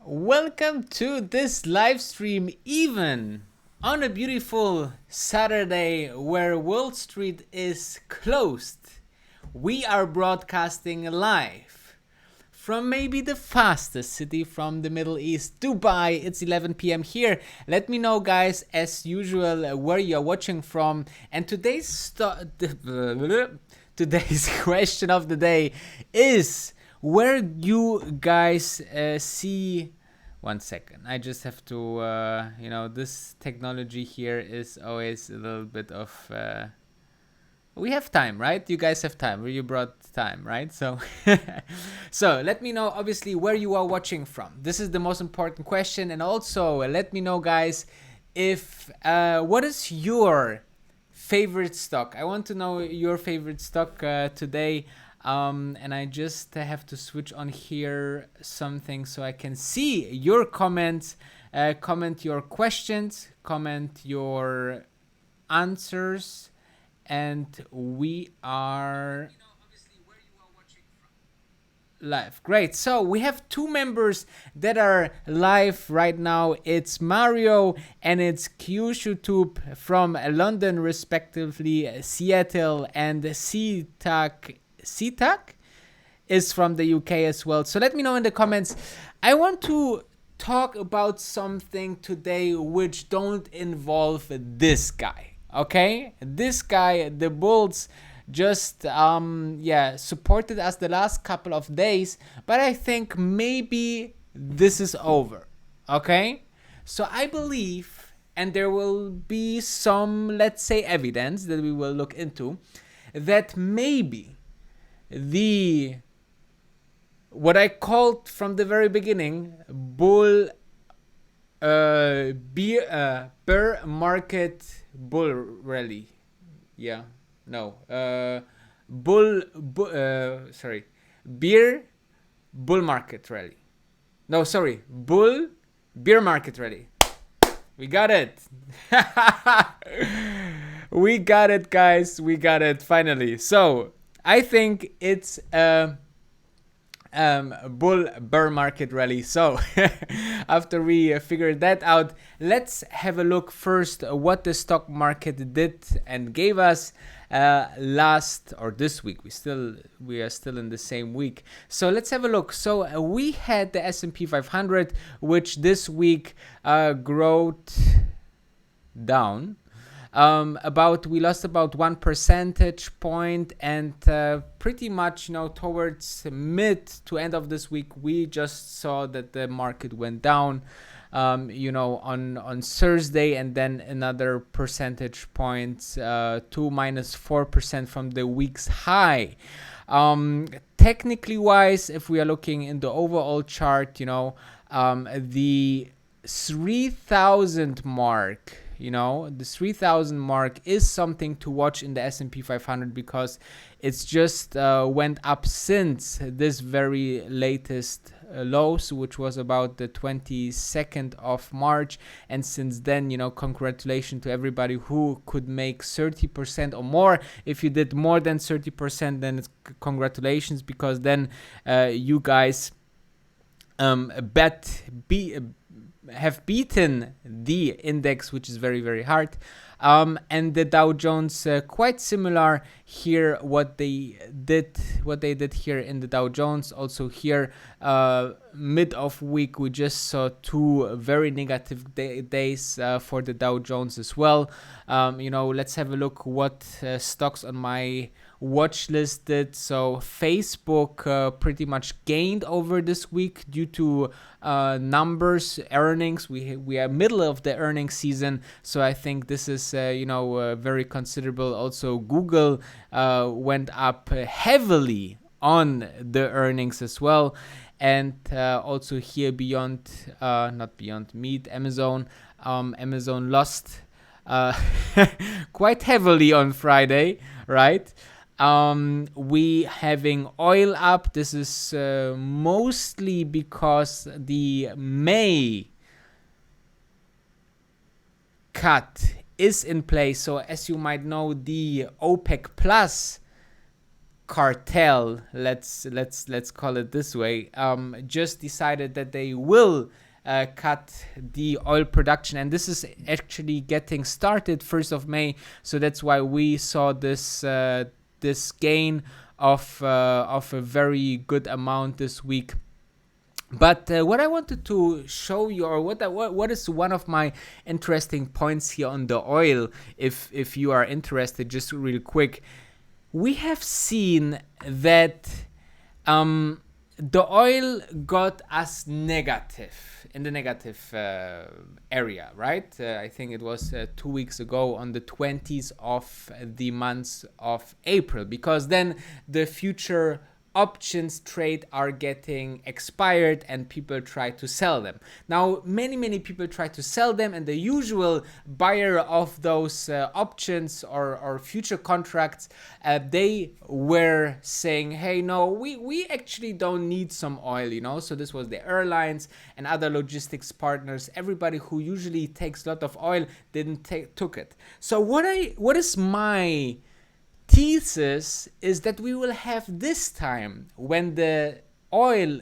Welcome to this live stream, even on a beautiful Saturday where Wall Street is closed. We are broadcasting live from maybe the fastest city from the Middle East, Dubai. It's 11 p.m. here. Let me know, guys, as usual, where you're watching from. And today's question of the day is where you guys see. One second, I just have to, this technology here is always a little bit of, we have time, right? You guys have time, you brought time, right? So, so let me know, obviously, where you are watching from. This is the most important question. And also let me know, guys, if, what is your favorite stock? I want to know your favorite stock today. And I just have to switch on here something so I can see your comments, comment your questions, comment your answers, and we are live. Great. So we have two members that are live right now. It's Mario and it's QShootube from London, respectively, Seattle, and CTAC is from the UK as well. So let me know in the comments. I want to talk about something today which don't involve this guy. Okay, this guy, the Bulls, just supported us the last couple of days, but I think maybe this is over. Okay, so I believe, and there will be some, let's say, evidence that we will look into, that maybe what I called from the very beginning bear market bull rally. Beer bull market rally. Beer market rally. We got it. We got it, guys. We got it finally. So I think it's bull bear market rally. So after we figured that out, let's have a look first what the stock market did and gave us this week. We are still in the same week. So let's have a look. So we had the S&P 500, which this week growth down. We lost about 1 percentage point, and pretty much, towards mid to end of this week, we just saw that the market went down, on Thursday, and then another percentage point to minus 4% from the week's high. Technically wise, if we are looking in the overall chart, the 3,000 mark. The 3,000 mark is something to watch in the S&P 500 because it's just went up since this very latest lows, which was about the 22nd of March. And since then, congratulations to everybody who could make 30% or more. If you did more than 30%, then it's congratulations, because then you guys have beaten the index, which is very, very hard. And the Dow Jones, quite similar here, what they did here in the Dow Jones. Also here, mid of week, we just saw two very negative days for the Dow Jones as well. Let's have a look what stocks on my watch listed. So Facebook pretty much gained over this week due to numbers, earnings. We are middle of the earnings season, so I think this is very considerable. Also, Google went up heavily on the earnings as well. And also here not Beyond Meat, Amazon lost quite heavily on Friday, right? We having oil up. This is mostly because the May cut is in place. So as you might know, the OPEC Plus cartel, let's call it this way, just decided that they will cut the oil production, and this is actually getting started 1st of May. So that's why we saw this gain of a very good amount this week. But what I wanted to show you, or what is one of my interesting points here on the oil, if you are interested, just real quick, we have seen that the oil got us negative, in the negative area, right? I think it was 2 weeks ago on the 20th of the month of April, because then the future options trade are getting expired and people try to sell them. Now, many people try to sell them, and the usual buyer of those options or future contracts, they were saying, hey, no, we actually don't need some oil, So this was the airlines and other logistics partners. Everybody who usually takes a lot of oil took it. So what is my thesis is that we will have this time, when the oil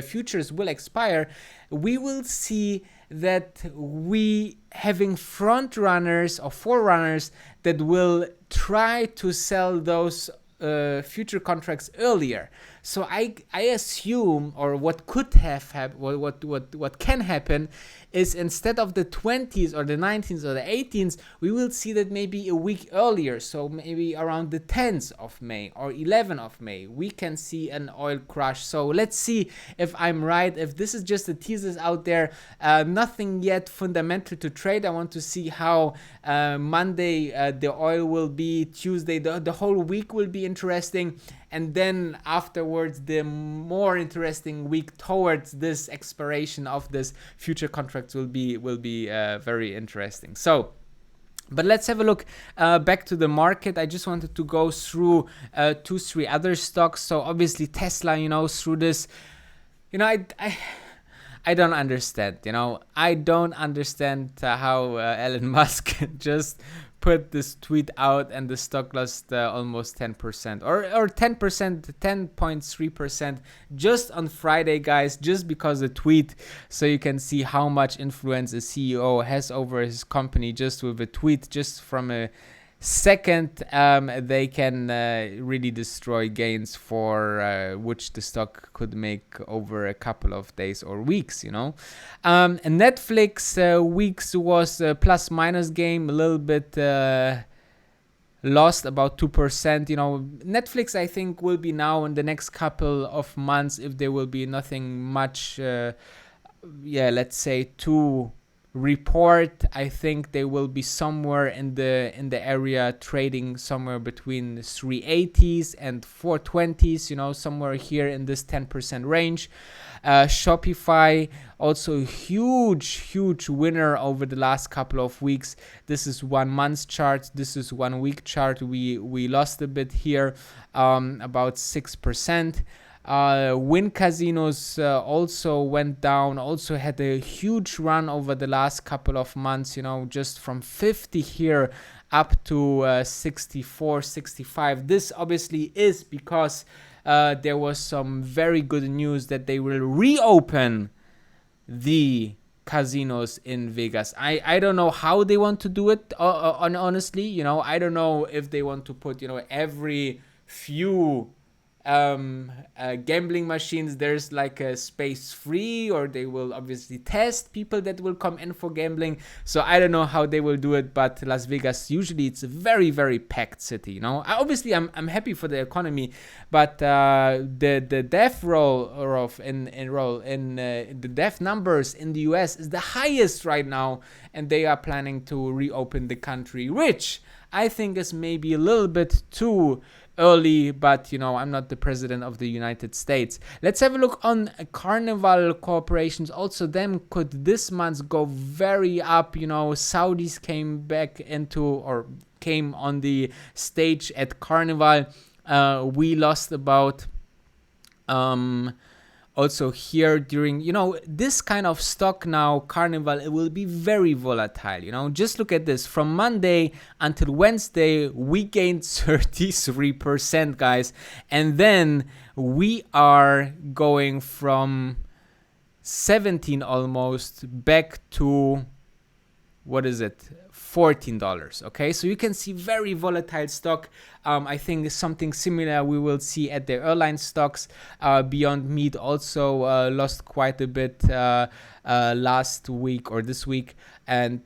futures will expire, we will see that we having front runners or forerunners that will try to sell those future contracts earlier. So I assume, or what could have happened, what can happen is, instead of the 20s or the 19s or the 18s, we will see that maybe a week earlier, so maybe around the 10th of May or 11th of May, we can see an oil crash. So let's see if I'm right, if this is just a thesis out there, nothing yet fundamental to trade. I want to see how Monday the oil will be, Tuesday, the whole week will be interesting. And then afterwards, the more interesting week towards this expiration of this future contracts will be very interesting. So, but let's have a look back to the market. I just wanted to go through 2-3 other stocks. So obviously Tesla, through this, I don't understand. I don't understand how Elon Musk just put this tweet out and the stock lost almost 10% or 10%, 10.3% just on Friday, guys, just because of the tweet. So you can see how much influence a CEO has over his company just with a tweet. Just from a second, they can really destroy gains for which the stock could make over a couple of days or weeks, and Netflix weeks was a plus minus game, a little bit lost about 2%. Netflix, I think, will be now in the next couple of months, if there will be nothing much let's say to report, I think they will be somewhere in the area, trading somewhere between 380s and 420s, somewhere here in this 10% range. Shopify, also huge winner over the last couple of weeks. This is 1 month chart, this is 1 week chart. We lost a bit here, about 6%. Win Casinos also went down, also had a huge run over the last couple of months, just from 50 here up to 64, 65. This obviously is because there was some very good news that they will reopen the casinos in Vegas. I don't know how they want to do it, honestly. I don't know if they want to put, every few gambling machines, there's like a space free, or they will obviously test people that will come in for gambling. So I don't know how they will do it, but Las Vegas, usually it's a very, very packed city, you know. Obviously I'm happy for the economy, but the death the death numbers in the US is the highest right now, and they are planning to reopen the country, which I think is maybe a little bit too early, but you know, I'm not the president of the United States. Let's have a look on Carnival corporations. Also, them could this month go very up. You know, Saudis came on the stage at Carnival. We lost about also here during, you know, this kind of stock now, Carnival, it will be very volatile. You know, just look at this. From Monday until Wednesday, we gained 33%, guys. And then we are going from 17 almost back to, what is it? $14. Okay, so you can see very volatile stock. I think something similar we will see at the airline stocks. Beyond Meat also lost quite a bit last week or this week, and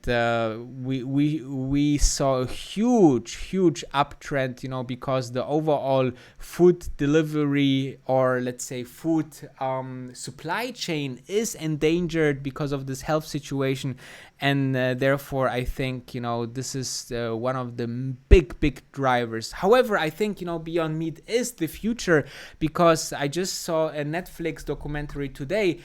we saw a huge uptrend, you know, because the overall food delivery, or let's say food supply chain, is endangered because of this health situation, and therefore I think, you know, this is one of the big drivers. However, I think, you know, Beyond Meat is the future, because I just saw a Netflix documentary today,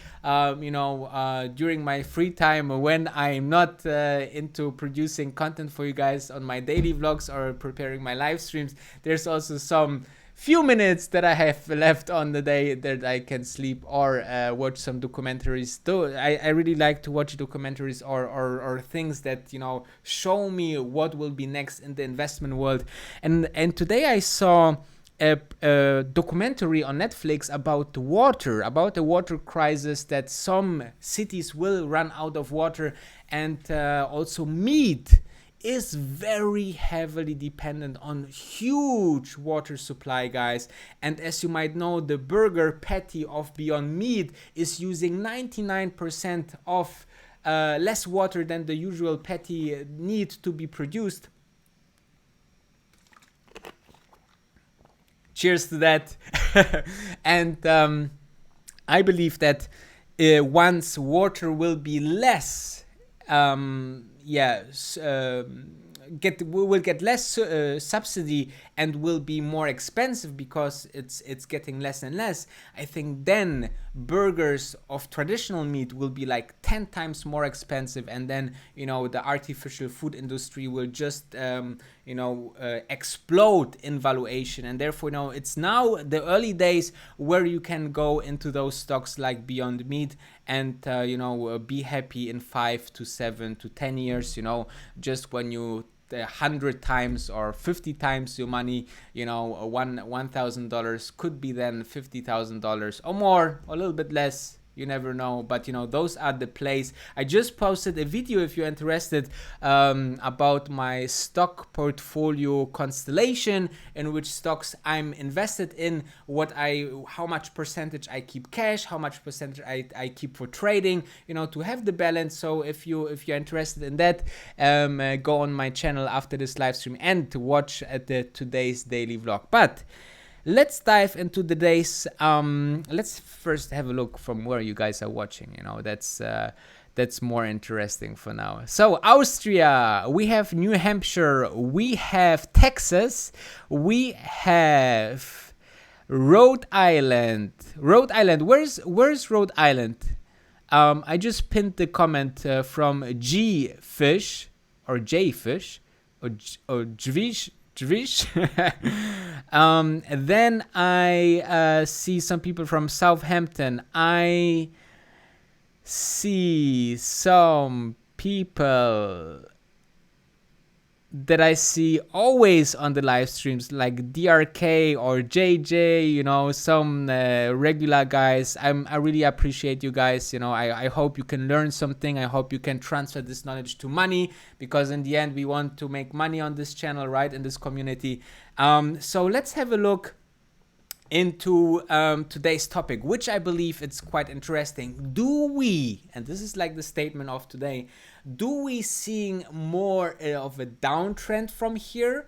during my free time when I'm not into producing content for you guys on my daily vlogs or preparing my live streams. There's also some few minutes that I have left on the day that I can sleep or watch some documentaries. Though I really like to watch documentaries or things that, you know, show me what will be next in the investment world. And today I saw a documentary on Netflix about the water crisis, that some cities will run out of water, and also meat is very heavily dependent on huge water supply, guys. And as you might know, the burger patty of Beyond Meat is using 99% of less water than the usual patty need to be produced. Cheers to that. And I believe that once water will be less, will get less subsidy and will be more expensive because it's getting less and less, I think then burgers of traditional meat will be like 10 times more expensive, and then, you know, the artificial food industry will just explode in valuation. And therefore, you know, it's now the early days where you can go into those stocks like Beyond Meat and be happy in 5 to 7 to 10 years, you know, just when you 100 times or 50 times your money, you know, $1,000 could be then $50,000 or more, or a little bit less. You never know, but you know, those are the plays. I just posted a video, if you're interested, about my stock portfolio constellation, in which stocks I'm invested in, how much percentage I keep cash, how much percentage I keep for trading, you know, to have the balance. So if you're interested in that, go on my channel after this live stream and to watch today's daily vlog. But let's dive into the days. Let's first have a look from where you guys are watching. You know, that's more interesting for now. So Austria, we have New Hampshire, we have Texas, we have Rhode Island. Where's Rhode Island? I just pinned the comment from G Fish or J Fish or Jvish. Then I see some people from Southampton. I see some people that I see always on the live streams, like DRK or JJ, you know, some regular guys. I really appreciate you guys. You know, I hope you can learn something. I hope you can transfer this knowledge to money, because in the end we want to make money on this channel, right, in this community. So let's have a look into today's topic, which I believe it's quite interesting. Do we, and this is like the statement of today, do we seeing more of a downtrend from here,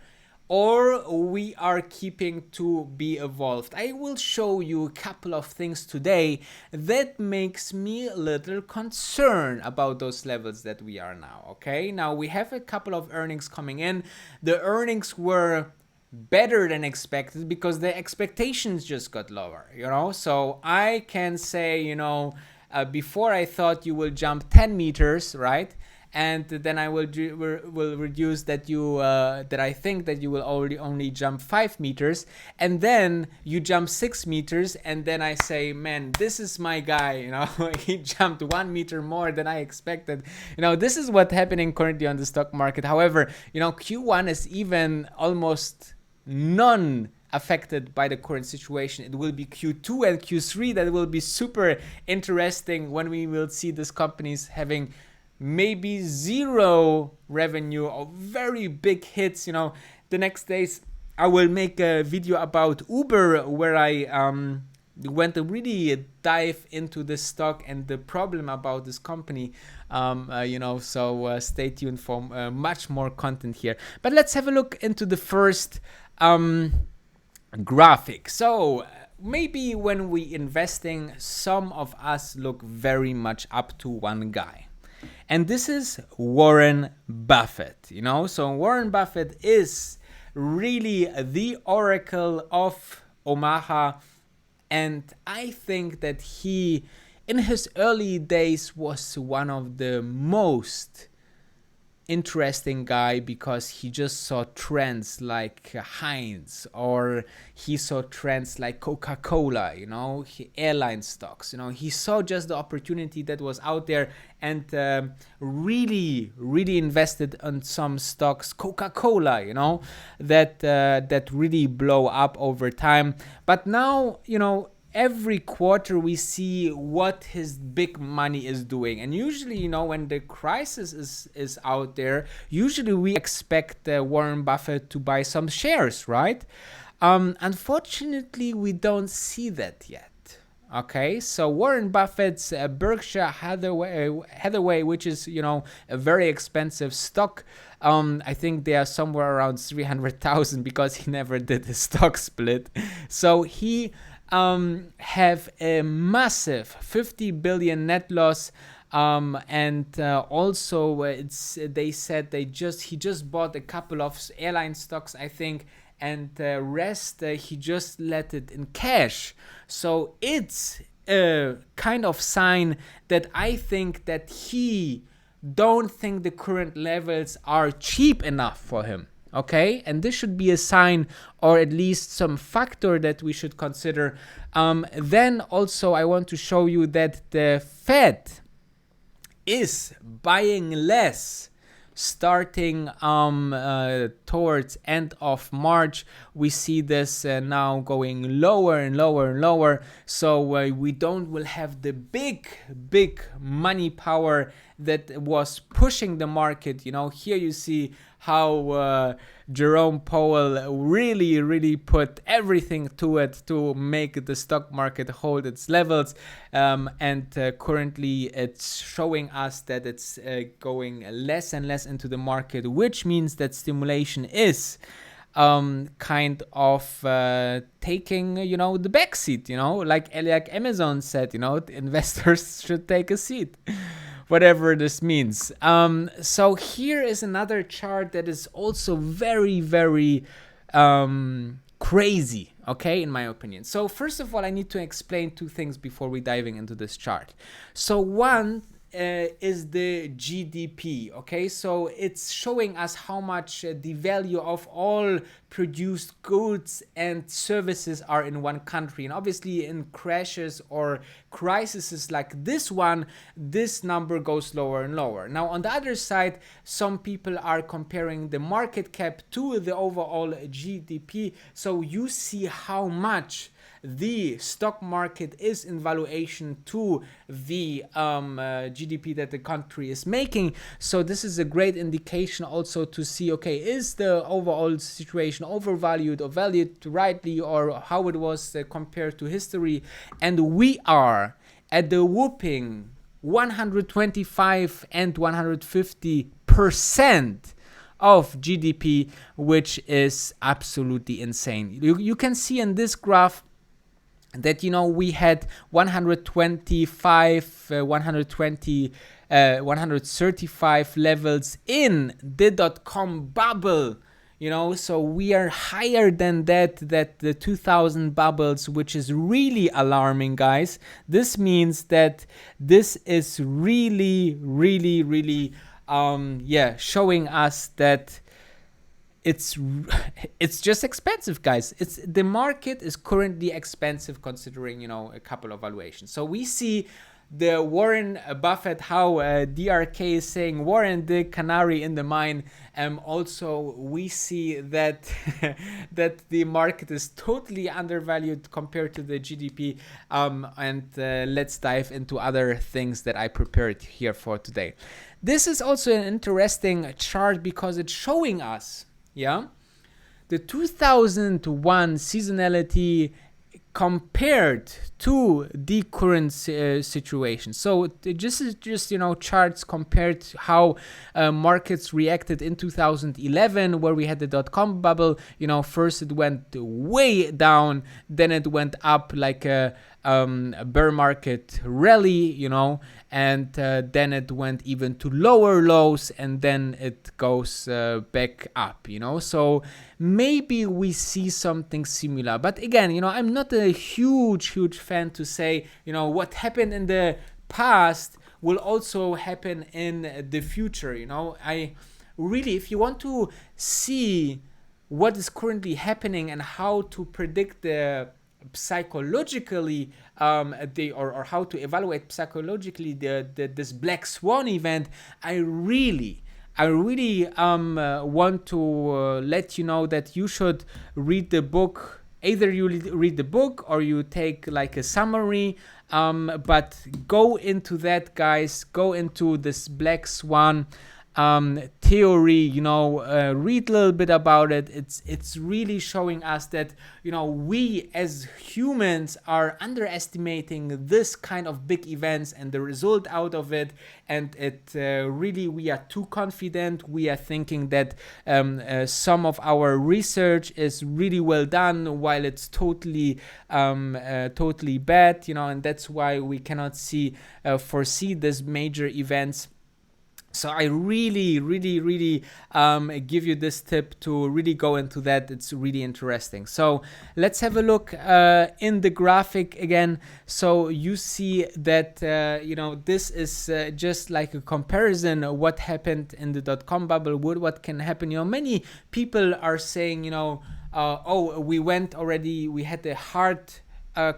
or we are keeping to be evolved? I will show you a couple of things today that makes me a little concerned about those levels that we are now. Okay, now we have a couple of earnings coming in. The earnings were better than expected because the expectations just got lower, so I can say, before I thought you will jump 10 meters, right? And then I will reduce that that I think that you will only jump 5 meters, and then you jump 6 meters, and then I say, man, this is my guy, he jumped 1 meter more than I expected. This is what's happening currently on the stock market. However, Q1 is even almost none affected by the current situation. It will be Q2 and Q3 that will be super interesting, when we will see these companies having maybe zero revenue or very big hits. The next days I will make a video about Uber, where I went to really dive into this stock and the problem about this company. So stay tuned for much more content here. But let's have a look into the first graphic. So maybe when we investing, some of us look very much up to one guy. And this is Warren Buffett, So Warren Buffett is really the oracle of Omaha. And I think that he, in his early days, was one of the most interesting guy, because he just saw trends like Heinz, or he saw trends like Coca-Cola, airline stocks. He saw just the opportunity that was out there, and really invested on some stocks, Coca-Cola, that really blow up over time. But now, every quarter we see what his big money is doing, and usually, when the crisis is out there, usually we expect Warren Buffett to buy some shares, right? Unfortunately, we don't see that yet. Okay, so Warren Buffett's Berkshire Hathaway, which is a very expensive stock. I think they are somewhere around 300,000, because he never did a stock split. So he have a massive 50 billion net loss, and also they said he just bought a couple of airline stocks, I think, and the rest he just let it in cash. So it's a kind of sign that I think that he don't think the current levels are cheap enough for him. Okay, and this should be a sign, or at least some factor that we should consider. Then also I want to show you that the Fed is buying less starting towards end of March. We see this now going lower and lower and lower. So we will have the big money power that was pushing the market. Here you see how Jerome Powell really put everything to it to make the stock market hold its levels, and currently it's showing us that it's going less and less into the market, which means that stimulation is kind of taking the back seat, like Amazon said, investors should take a seat. Whatever this means. So here is another chart that is also very crazy, okay, in my opinion. So first of all, I need to explain two things before we diving into this chart. So one is the GDP, okay? So it's showing us how much the value of all produced goods and services are in one country. And obviously in crashes or crises like this one, this number goes lower and lower. Now on the other side, some people are comparing the market cap to the overall GDP. So you see how much the stock market is in valuation to the GDP that the country is making. So this is a great indication also to see, okay, is the overall situation overvalued or valued rightly, or how it was compared to history. And we are at the whooping 125 and 150% of GDP, which is absolutely insane. You can see in this graph that, you know, we had 135 levels in the dot-com bubble, you know, so we are higher than that the 2000 bubbles, which is really alarming, guys. This means that this is really showing us that it's just expensive, guys. The market is currently expensive considering, you know, a couple of valuations. So we see the Warren Buffett, how DRK is saying, Warren the canary in the mine. Also we see that that the market is totally undervalued compared to the GDP. Let's dive into other things that I prepared here for today. This is also an interesting chart because it's showing us, the 2001 seasonality compared to the current situation. So this is just, you know, charts compared to how markets reacted in 2011, where we had the dot-com bubble. You know, first it went way down, then it went up like a bear market rally, you know, and then it went even to lower lows, and then it goes back up, you know. So maybe we see something similar. But again, you know, I'm not a huge fan to say, you know, what happened in the past will also happen in the future, you know. I really, if you want to see what is currently happening and how to predict the psychologically or how to evaluate psychologically this black swan event, I really want to let you know that you should read the book. Either you read the book or you take like a summary, but go into that, guys. Go into this black swan theory, you know, read a little bit about it. It's really showing us that, you know, we as humans are underestimating this kind of big events and the result out of it, and it really, we are too confident. We are thinking that some of our research is really well done, while it's totally bad, you know, and that's why we cannot foresee these major events. So I really give you this tip to really go into that. It's really interesting. So let's have a look in the graphic again. So you see that, you know, this is just like a comparison of what happened in the dot-com bubble, what can happen. You know, many people are saying, you know, we had a hard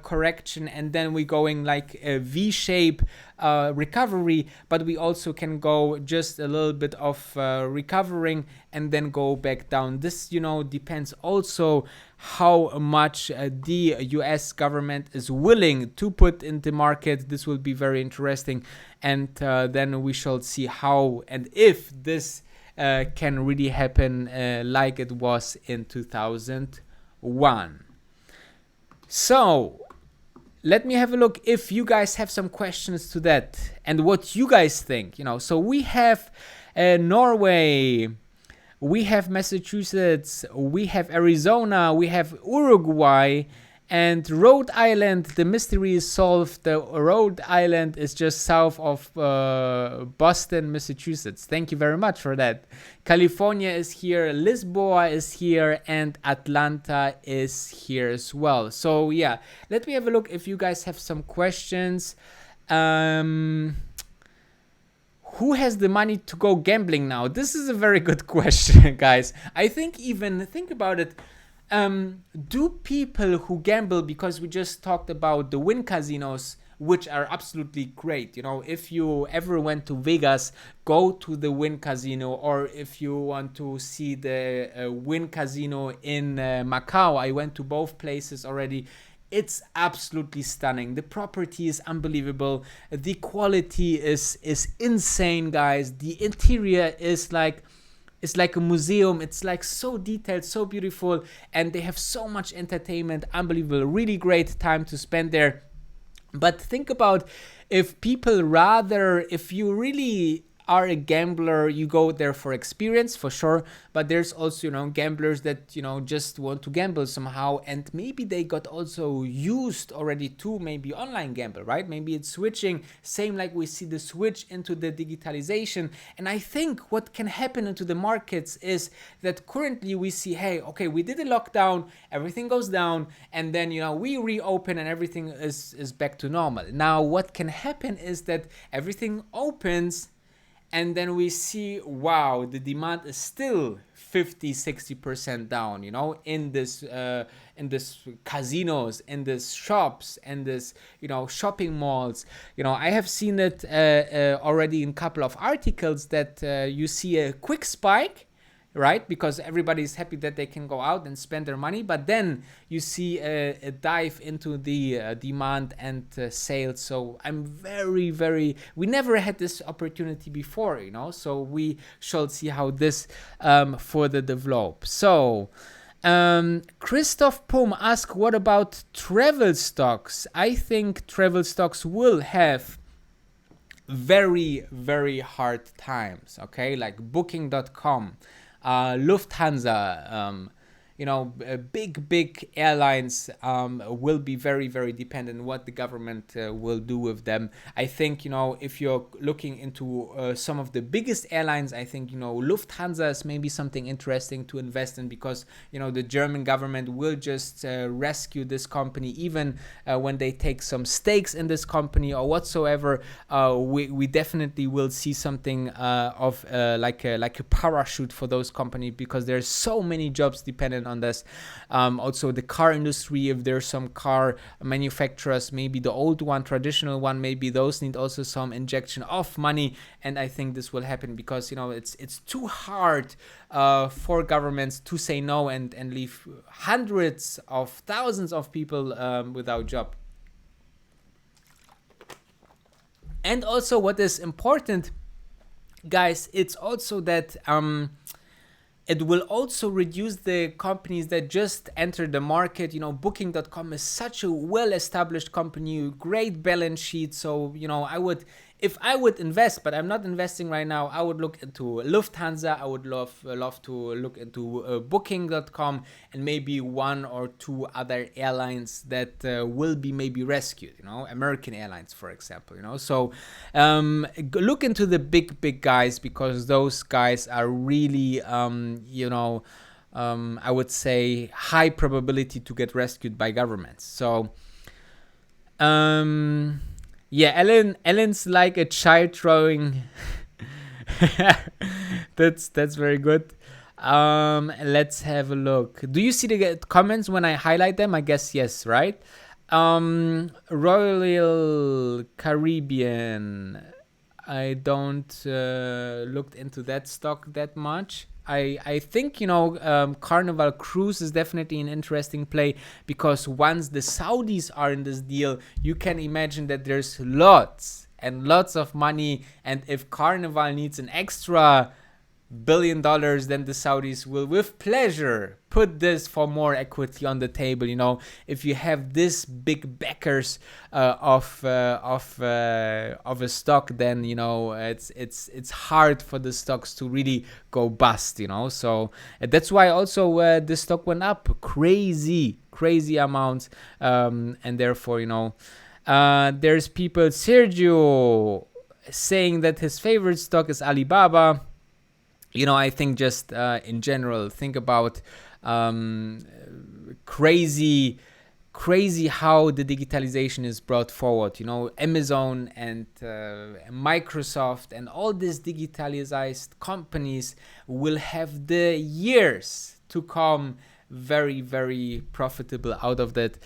correction, and then we going like a V-shape recovery, but we also can go just a little bit of recovering and then go back down. This, you know, depends also how much the US government is willing to put in the market. This will be very interesting, and then we shall see how and if this can really happen like it was in 2001. So let me have a look if you guys have some questions to that and what you guys think, you know. So we have Norway, we have Massachusetts, we have Arizona, we have Uruguay, and Rhode Island. The mystery is solved. The Rhode Island is just south of Boston, Massachusetts. Thank you very much for that. California is here, Lisboa is here, and Atlanta is here as well. So yeah, let me have a look if you guys have some questions. Who has the money to go gambling now? This is a very good question, guys. I think about it. Do people who gamble, because we just talked about the win casinos, which are absolutely great. You know, if you ever went to Vegas, go to the Wynn Casino, or if you want to see the Wynn Casino in Macau, I went to both places already. It's absolutely stunning. The property is unbelievable. The quality is insane, guys. The interior is like, it's like a museum. It's like so detailed, so beautiful, and they have so much entertainment. Unbelievable. Really great time to spend there. But think about if people rather, if you really are a gambler, you go there for experience for sure, but there's also, gamblers that, just want to gamble somehow, and maybe they got also used already to maybe online gamble, right? Maybe it's switching, same like we see the switch into the digitalization. And I think what can happen into the markets is that currently we see, hey, okay, we did a lockdown, everything goes down, and then, we reopen and everything is back to normal. Now what can happen is that everything opens, and then we see, wow, the demand is still 50-60% down, in this casinos, in this shops, in this, shopping malls. I have seen it already in a couple of articles that you see a quick spike, right? Because everybody's happy that they can go out and spend their money, but then you see a dive into the demand and sales. So I'm very, very, we never had this opportunity before, so we shall see how this further develops. So Christoph Pum asked, what about travel stocks? I think travel stocks will have very, very hard times, okay? Like Booking.com, Lufthansa, big airlines will be very, very dependent on what the government will do with them. I think, if you're looking into some of the biggest airlines, I think, Lufthansa is maybe something interesting to invest in, because, the German government will just rescue this company, even when they take some stakes in this company or whatsoever. We definitely will see something of like a parachute for those companies, because there's so many jobs dependent on this. Also the car industry, if there's some car manufacturers, maybe the old one, traditional one, maybe those need also some injection of money. And I think this will happen because, it's too hard for governments to say no and leave hundreds of thousands of people without job. And also what is important, guys, it's also that it will also reduce the companies that just entered the market. Booking.com is such a well-established company, great balance sheet. So, if I would invest, but I'm not investing right now, I would look into Lufthansa. I would love to look into Booking.com and maybe one or two other airlines that will be maybe rescued, American Airlines, for example, So look into the big guys, because those guys are really, I would say high probability to get rescued by governments. So, yeah, Ellen's like a child throwing. That's very good. Let's have a look. Do you see the comments when I highlight them? I guess yes, right? Royal Caribbean. I don't looked into that stock that much. I think, Carnival Cruise is definitely an interesting play, because once the Saudis are in this deal, you can imagine that there's lots and lots of money. And if Carnival needs an extra $1 billion, then the Saudis will with pleasure put this for more equity on the table. If you have this big backers of a stock, then it's hard for the stocks to really go bust. So that's why also the stock went up crazy amounts, and therefore there's people, Sergio, saying that his favorite stock is Alibaba. I think just in general, think about crazy how the digitalization is brought forward. Amazon and Microsoft and all these digitalized companies will have the years to come very, very profitable out of that.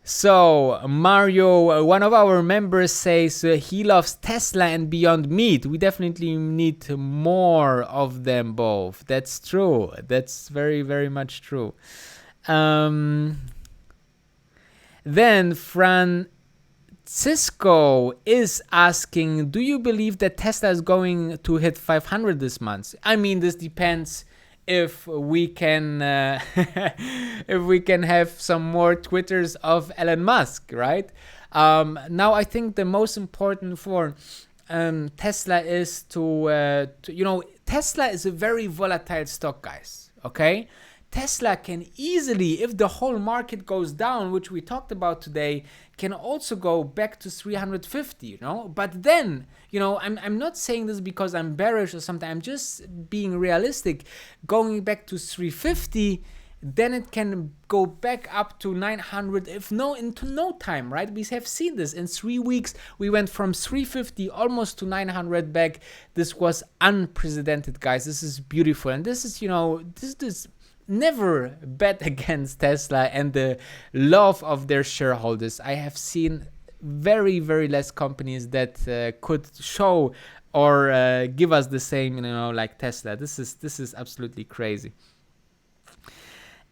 So Mario, one of our members, says he loves Tesla and Beyond Meat. We definitely need more of them both. That's true. That's very, very much true. Um, then Francisco is asking, do you believe that Tesla is going to hit 500 this month? I mean, this depends if we can if we can have some more Twitters of Elon Musk, right? Now I think the most important for Tesla is to Tesla is a very volatile stock, guys. Okay, Tesla can easily, if the whole market goes down, which we talked about today, can also go back to 350, But then, I'm not saying this because I'm bearish or something. I'm just being realistic. Going back to 350, then it can go back up to 900 into no time, right? We have seen this in 3 weeks. We went from 350 almost to 900 back. This was unprecedented, guys. This is beautiful. And this is, this never bet against Tesla and the love of their shareholders. I have seen very, very less companies that could show or give us the same, like Tesla. This is absolutely crazy.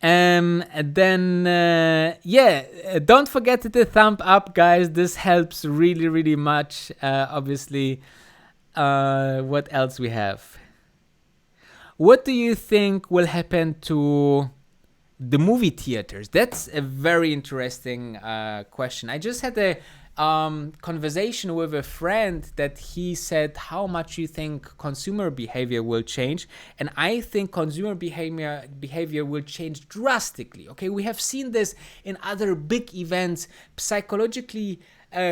And then don't forget the thumb up, guys. This helps really, really much. Obviously, what else we have? What do you think will happen to the movie theaters? That's a very interesting question. I just had a conversation with a friend that he said, how much you think consumer behavior will change? And I think consumer behavior will change drastically. Okay, we have seen this in other big events. Psychologically,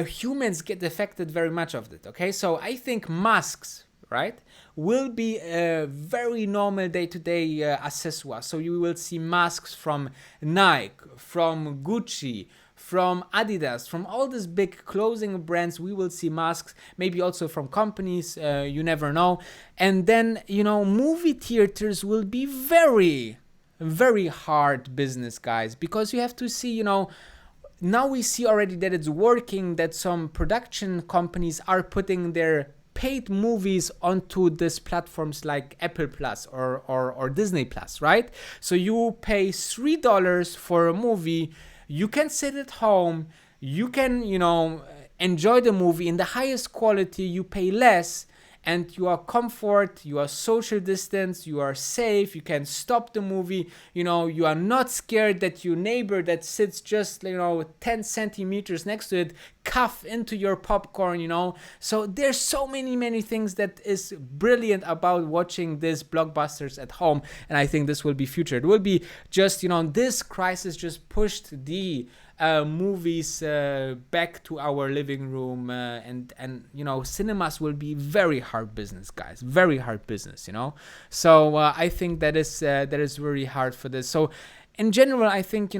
humans get affected very much of it. Okay, so I think masks, right, will be a very normal day-to-day accessoire. So you will see masks from Nike, from Gucci, from Adidas, from all these big clothing brands. We will see masks, maybe also from companies, you never know. And then, movie theaters will be very, very hard business, guys, because you have to see, now we see already that it's working, that some production companies are putting their paid movies onto these platforms like Apple Plus or Disney Plus, right? So you pay $3 for a movie. You can sit at home. You can, enjoy the movie in the highest quality. You pay less, and you are comfort, you are social distance, you are safe, you can stop the movie, you are not scared that your neighbor that sits just 10 centimeters next to it cough into your popcorn. So there's so many things that is brilliant about watching these blockbusters at home, and I think this will be future. It will be just, this crisis just pushed the movies back to our living room, and cinemas will be very hard business, guys, very hard business. So I think that is very hard for this. So in general, I think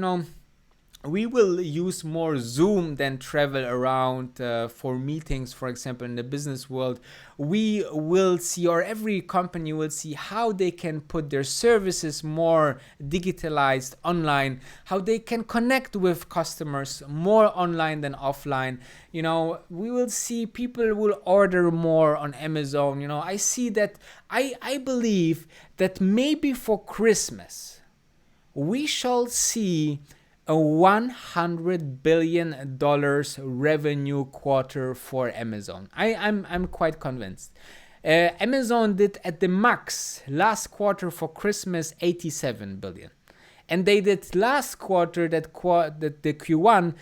we will use more Zoom than travel around for meetings, for example, in the business world. We will see, or every company will see, how they can put their services more digitalized online, how they can connect with customers more online than offline. We will see people will order more on Amazon. I see that, I believe that maybe for Christmas, we shall see a $100 billion revenue quarter for Amazon. I'm quite convinced. Amazon did at the max last quarter for Christmas 87 billion. And they did last quarter, the Q1,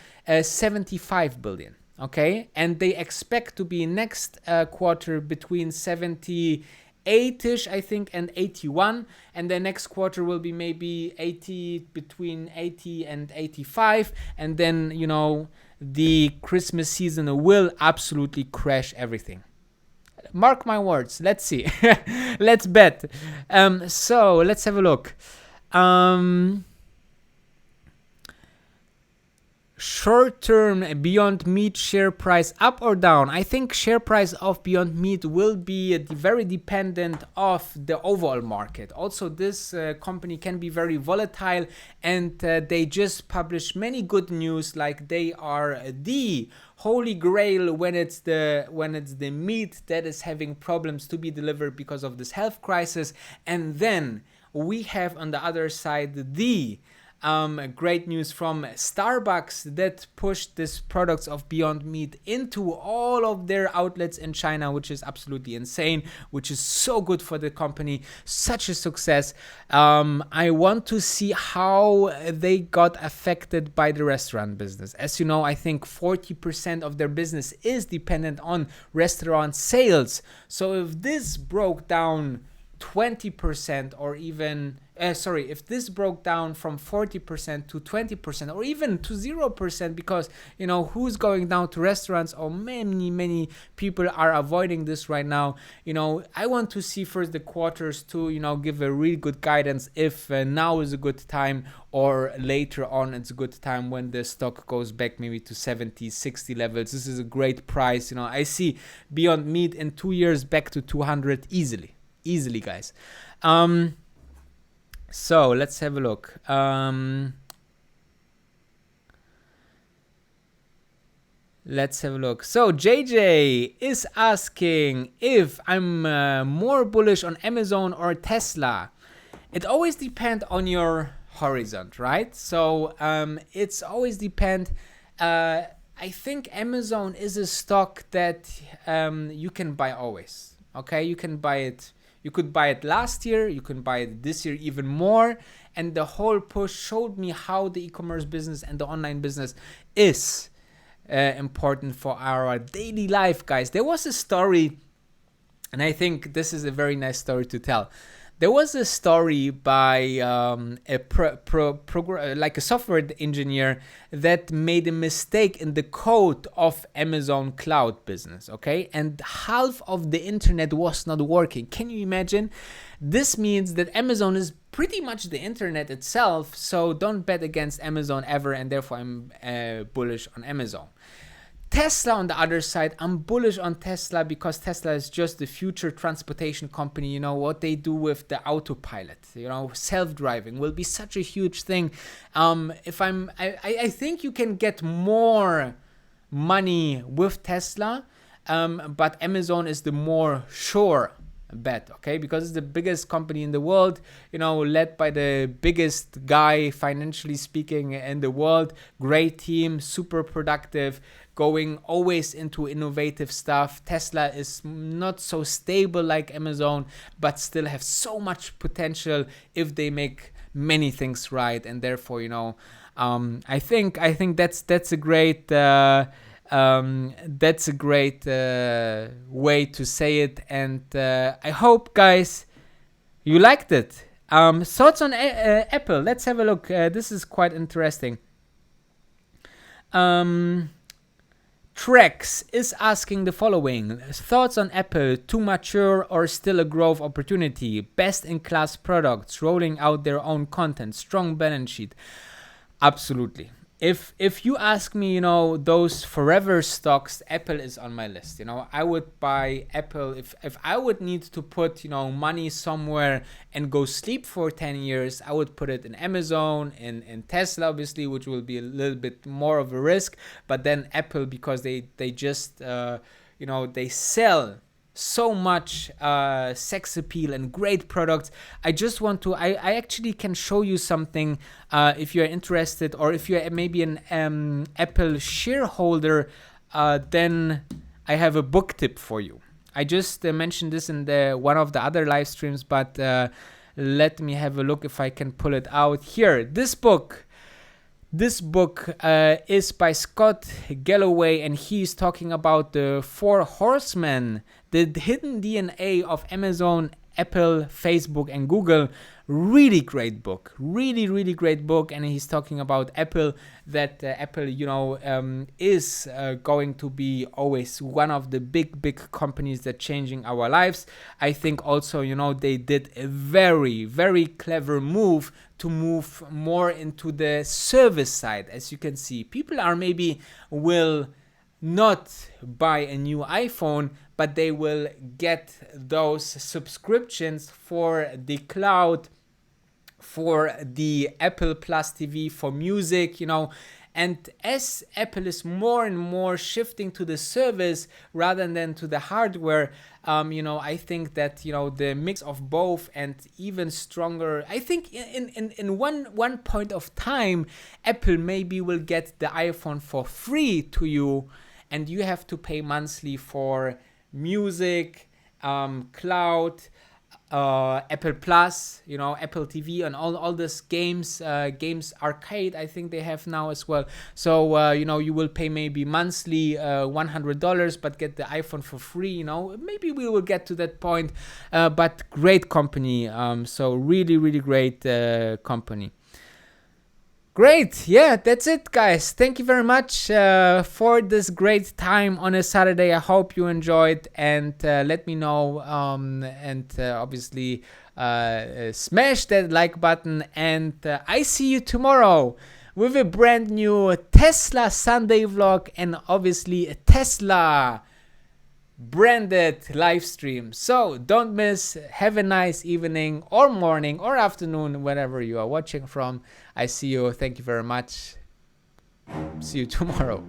75 billion. Okay? And they expect to be next quarter between 78ish, I think, and 81, and the next quarter will be maybe 80, between 80 and 85, and then the Christmas season will absolutely crash everything. Mark my words. Let's see. Let's bet. So let's have a look. Short-term Beyond Meat share price up or down? I think share price of Beyond Meat will be very dependent of the overall market. Also, this company can be very volatile, and they just publish many good news, like they are the holy grail when it's the meat that is having problems to be delivered because of this health crisis. And then we have on the other side the Great news from Starbucks that pushed this products of Beyond Meat into all of their outlets in China, which is absolutely insane, which is so good for the company, such a success. I want to see how they got affected by the restaurant business. As you know, I think 40% of their business is dependent on restaurant sales. So if this broke down 20% or even if this broke down from 40% to 20% or even to 0%, because who's going down to restaurants, or many people are avoiding this right now. I want to see first the quarters to give a really good guidance if now is a good time, or later on it's a good time when the stock goes back maybe to 70-60 levels. This is a great price. I see Beyond Meat in 2 years back to 200 easily, guys. So let's have a look. So JJ is asking if I'm more bullish on Amazon or Tesla. It always depends on your horizon, right? So it's always depend. I think Amazon is a stock that you can buy always. Okay, you can buy it. You could buy it last year, you can buy it this year even more. And the whole push showed me how the e-commerce business and the online business is important for our daily life, guys. There was a story, and I think this is a very nice story to tell. There was a story by like a software engineer that made a mistake in the code of Amazon cloud business, okay? And half of the internet was not working. Can you imagine? This means that Amazon is pretty much the internet itself, so don't bet against Amazon ever, and therefore I'm bullish on Amazon. Tesla, on the other side, I'm bullish on Tesla because Tesla is just the future transportation company. What they do with the autopilot, self-driving will be such a huge thing. I think you can get more money with Tesla, but Amazon is the more sure bet, okay? Because it's the biggest company in the world, led by the biggest guy, financially speaking, in the world. Great team, super productive, going always into innovative stuff. Tesla is not so stable like Amazon, but still have so much potential if they make many things right. And therefore, I think that's a great way to say it. And I hope, guys, you liked it. Thoughts on Apple? Let's have a look. This is quite interesting. Trex is asking the following: thoughts on Apple, too mature or still a growth opportunity? Best in class products, rolling out their own content, strong balance sheet. Absolutely. If you ask me, those forever stocks, Apple is on my list. I would buy Apple if I would need to put, money somewhere and go sleep for 10 years. I would put it in Amazon, in Tesla, obviously, which will be a little bit more of a risk. But then Apple, because they just, they sell so much sex appeal and great products. I actually can show you something if you're interested, or if you're maybe an Apple shareholder, then I have a book tip for you. I just mentioned this in one of the other live streams, but let me have a look if I can pull it out here. This book is by Scott Galloway, and he's talking about the 4 horsemen, the hidden DNA of Amazon, Apple, Facebook, and Google. Really great book, really great book. And he's talking about Apple, that Apple, is going to be always one of the big companies that changing our lives. I think also, they did a very clever move to move more into the service side. As you can see, people are maybe will not buy a new iPhone, but they will get those subscriptions for the cloud, for the Apple Plus TV, for music, And as Apple is more and more shifting to the service rather than to the hardware, I think that, the mix of both and even stronger, I think in one point of time, Apple maybe will get the iPhone for free to you, and you have to pay monthly for music, cloud, Apple Plus, Apple TV, and all this games arcade, I think they have now as well. So you will pay maybe monthly $100 but get the iPhone for free. Maybe we will get to that point, but great company. So really great company. Great. Yeah, that's it, guys. Thank you very much for this great time on a Saturday. I hope you enjoyed, and let me know, and obviously smash that like button, and I see you tomorrow with a brand new Tesla Sunday vlog, and obviously a Tesla branded live stream. So don't miss. Have a nice evening or morning or afternoon, wherever you are watching from. I see you. Thank you very much. See you tomorrow.